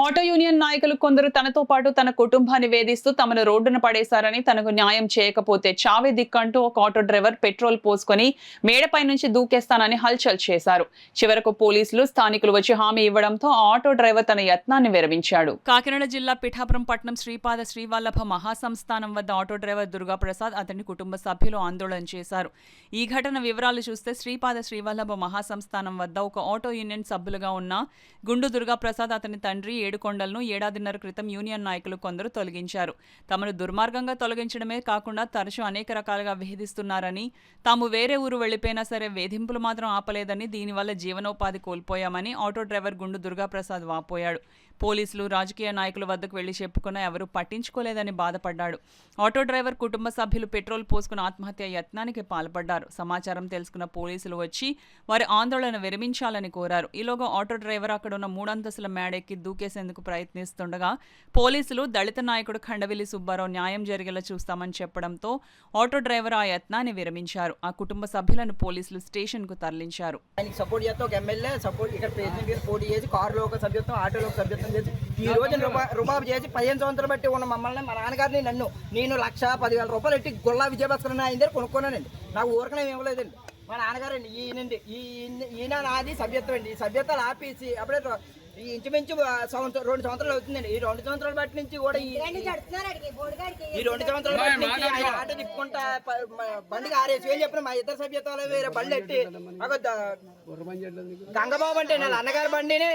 Auto union నాయకులు కొందరు తనతో పాటు తన కుటుంబాన్ని వేధిస్తూ తమను రోడ్డున పడేశారని, తనకు న్యాయం చేయకపోతే చావే దిక్కంటూ ఒక ఆటో డ్రైవర్ పెట్రోల్ పోసుకొని మేడపై నుంచి దూకేస్తానని హల్చల్ చేశారు. చివరకు పోలీసులు, స్థానికులు వచ్చి హామీ ఇవ్వడంతో ఆటో డ్రైవర్ తన యత్నాన్ని విరమించాడు. కాకినాడ జిల్లా పిఠాపురం పట్టణం శ్రీపాద శ్రీవల్లభ మహాసంస్థానం వద్ద ఆటో డ్రైవర్ దుర్గాప్రసాద్, అతని కుటుంబ సభ్యులు ఆందోళన చేశారు. ఈ ఘటన వివరాలు చూస్తే శ్రీపాద శ్రీవల్లభ మహాసంస్థానం వద్ద ఒక ఆటో యూనియన్ సభ్యులుగా ఉన్న గుండు దుర్గాప్రసాద్, అతని తండ్రి ఏడుకొండలను ఏడాదిన్నర క్రితం యూనియన్ నాయకులు కొందరు తొలగించారు. తమను దుర్మార్గంగా తొలగించడమే కాకుండా తరచూ అనేక రకాలుగా వేధిస్తున్నారని, తాము వేరే ఊరు వెళ్లిపోయినా సరే వేధింపులు మాత్రం ఆపలేదని, దీనివల్ల జీవనోపాధి కోల్పోయామని ఆటో డ్రైవర్ గుండు దుర్గాప్రసాద్ వాపోయాడు. పోలీసులు, రాజకీయ నాయకుల వద్దకు వెళ్లి చెప్పుకున్నా ఎవరూ పట్టించుకోలేదని బాధపడ్డాడు. ఆటో డ్రైవర్ కుటుంబ సభ్యులు పెట్రోల్ పోసుకుని ఆత్మహత్య యత్నానికి పాల్పడ్డారు. సమాచారం తెలుసుకున్న పోలీసులు వచ్చి వారి ఆందోళన విరమించాలని కోరారు. ఈలోగా ఆటో డ్రైవర్ అక్కడున్న 3 అంతస్తుల మేడెక్కి దూకేసేందుకు ప్రయత్నిస్తుండగా పోలీసులు దళిత నాయకుడు ఖండవిల్లి సుబ్బారావు న్యాయం జరిగేలా చూస్తామని చెప్పడంతో ఆటో డ్రైవర్ ఆ యత్నాన్ని విరమించారు. ఆ కుటుంబ సభ్యులను పోలీసులు స్టేషన్ కు తరలించారు. ఈ రోజు రుబాబు చేసి 15 సంవత్సరాలు బట్టి ఉన్న మమ్మల్ని, మా నాన్నగారిని, నన్ను నేను 1,10,000 రూపాయలు ఎట్టి గుల్లా విజయభాస్కర్ ఆయన దగ్గర కొనుక్కున్నానండి. నాకు ఊరకనే ఇవ్వలేదండి. మా నాన్నగారండి ఈయన నాది సభ్యత్వం అండి. ఈ సభ్యత్వాలు ఆపేసి అప్పుడే ఈ ఇంచుమించు 2 సంవత్సరాలు అవుతుందండి. ఈ 2 సంవత్సరాల బట్టి నుంచి కూడా ఈ 2 సంవత్సరాల బట్టి నుంచి ఆయన ఆటో తిప్పుకుంటా బండికి 6,000 చెప్పిన మా ఇద్దరు సభ్యత్వాలు వేరే బండ్లు ఎట్టి గంగబాబు అంటే నా అన్నగారి బండిని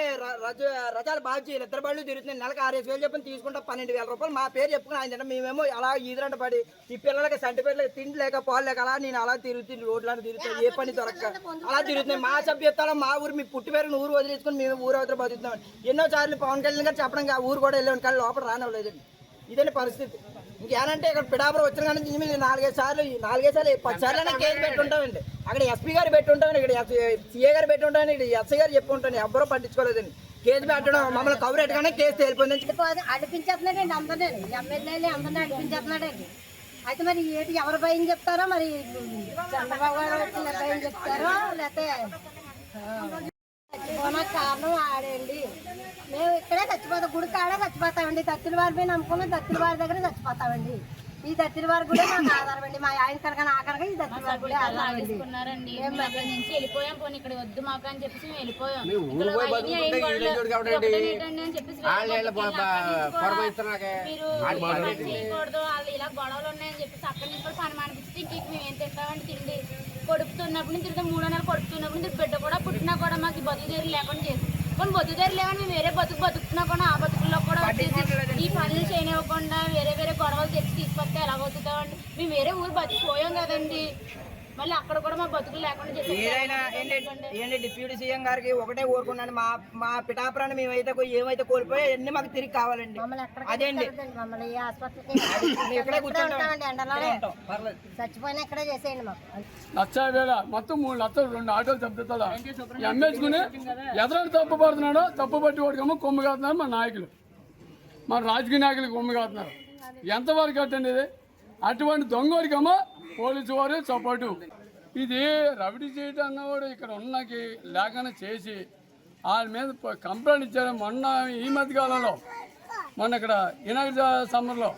రజాలు బాబు ఇద్దరు బండ్లు తిరుగుతున్నాయి. నెలకు 6,000 చెప్పిన తీసుకుంటా 12,000 రూపాయలు మా పేరు చెప్పుకుని ఆయన మేమేమో అలా ఈదురంట పడి ఈ పిల్లలకి సంటిపేటలకు తిండి లేక పాలు లేక అలా నేను అలా తిరుగుతుంది, రోడ్లను తిరుగుతాను, ఏ పని దొరక్క అలా తిరుగుతున్నాయి. మా సభ్యత్వాలు మా ఊరు మీ పుట్టి పేరుని ఊరు వదిలేసుకుని మేము ఊరు అవతల బతుకుతున్నాం. ఎన్నో సార్లు పవన్ కళ్యాణ్ గారు చెప్పడం ఆ ఊరు కూడా వెళ్ళాను, కానీ లోపల రానివ్వలేదండి. ఇదండి పరిస్థితి. ఇంకేనంటే ఇక్కడ పిఠాపురం వచ్చిన కానీ 4-5 సార్లు 10 సార్లు కేసు పెట్టి ఉంటామండి. అక్కడ ఎస్పీ గారు పెట్టి ఉంటామని, ఇక్కడ సీఏ గారు పెట్టి ఉంటామని, ఇక్కడ ఎస్ఐ గారు చెప్పి ఉంటాను. ఎవ్వరూ పట్టించుకోలేదండి. కేసు పెట్టడం మమ్మల్ని కవర్ పెట్టగానే కేసు తేలిపోయింది. అడిపించేస్తున్నాడండి అందరినీ, ఎమ్మెల్యేలు అందరినీ అడిపించేస్తున్నాడండి. అయితే మరి ఏంటి ఎవరు భయం చెప్తారో, మరి చంద్రబాబు గారు వచ్చిన భయం చెప్తారో, లేకపోతే కారణం ఆడండి. మేము ఇక్కడే చచ్చిపోతాం, గుడి కాడే చచ్చిపోతామండి. దత్తుల వారి మీద నమ్ముకున్నాం, దత్తుల వారి దగ్గర చచ్చిపోతామండి. ఈ దత్తుల వారి కూడా మాకు ఆధారం అండి. మా ఆయన కనుక ఆఖరిగా ఈ దత్తుల వారి కూడా ఆధారం నుంచి వెళ్ళిపోయాం. పోనీ ఇక్కడ వద్దు మాకు అని చెప్పేసి మేము వెళ్ళిపోయాం. మీరు చేయకూడదు, వాళ్ళు ఇలా గొడవలు ఉన్నాయని చెప్పేసి అక్కడి నుంచి కూడా పని మానిపిస్తే ఇంక మేము ఏం తింటామండి. తిండి కొడుకుతున్నప్పుడు నుంచి 3 నెలలు కొడుకుతున్నప్పుడు నుంచి బిడ్డ కూడా పుట్టినా కూడా మాకు బతుకు దేరి లేకుండా చేసి, కొన్ని బతుకు దేరి లేవని మేము వేరే బతుకుతున్నా కూడా ఆ బతుకుల్లో కూడా వచ్చేసి ఈ పనులు చేయనివ్వకుండా వేరే గొడవలు తెచ్చి తీసుకొస్తే ఎలా బతుకుతామండి. మేము వేరే ఊరు బతికిపోయాం కదండి, మళ్ళీ అక్కడ కూడా మా బతుకులు లేకుండా ఏదైనా డిప్యూటీ సీఎం గారికి ఒకటే కోరుకున్నాను, మా పిఠాపురాన్ని మేమైతే ఏమైతే కోల్పోయా అన్ని మాకు తిరిగి కావాలండి. అదేండి చచ్చిపోయినా ఇక్కడే చేసేయండి. మాకు 1,00,000 మొత్తం 3 లక్షలు 2 ఆటోలు చెప్తా ఎమ్మేసుకుని ఎదరైనా తప్పు పడుతున్నాడో తప్పు పట్టి వాడికేమో కొమ్ము కాస్తున్నారు మా నాయకులు, మన రాజకీయ నాయకులు కొమ్ము కాస్తున్నారు. ఎంతవరకు అట్టండి ఇది? అటువంటి దొంగోడికేమో పోలీసు వారు సపోర్టు. ఇది రవిడి చేయటం అన్నవాడు ఇక్కడ ఉన్నకి లేకుండా చేసి వాళ్ళ మీద కంప్లైంట్ ఇచ్చారు. మొన్న ఈ మధ్యకాలంలో ఇక్కడ వినాయక సమ్మర్లో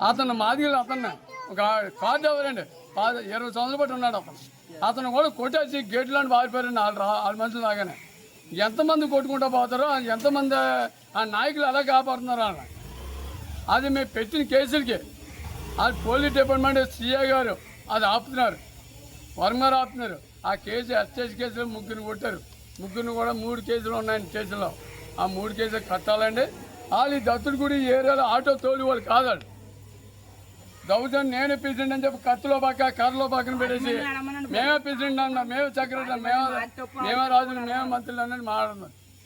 అతను మాదిగలు అతన్ని ఒక కార్డు ఎవరండి 20 సంవత్సరాలు బట్టి ఉన్నాడు. అతను కూడా కొట్టేసి గేట్లను పారిపోయారండి వాళ్ళ మనుషులు లాగానే. ఎంతమంది కొట్టుకుంటూ పోతారో, ఎంతమంది ఆ నాయకులు ఎలా కాపాడుతున్నారో అన్న అది మేము పెట్టిన కేసులకి అది పోలీస్ డిపార్ట్మెంట్ సీఏ గారు అది ఆపుతున్నారు, వర్మ గారు ఆపుతున్నారు. ఆ కేసు ఎస్టేజ్ కేసులో 3 కొట్టారు. 3 కూడా 3 కేసులు ఉన్నాయండి కేసులో. ఆ 3 కేసులు కట్టాలండి. వాళ్ళు ఈ దత్తుడు గుడి ఏరియాలో ఆటో తోలి వాళ్ళు కాదండి. దౌర్జన్యం నేనే ప్రెసిడెంట్ అని చెప్పి కర్రలో పక్కన పెట్టేసి మేమే ప్రెసిడెంట్ అన్నా, మేమే సెక్రటరీ, మేమే రాజులు, మేమే మంత్రులు అన్నది మాట్లాడుతున్నాం.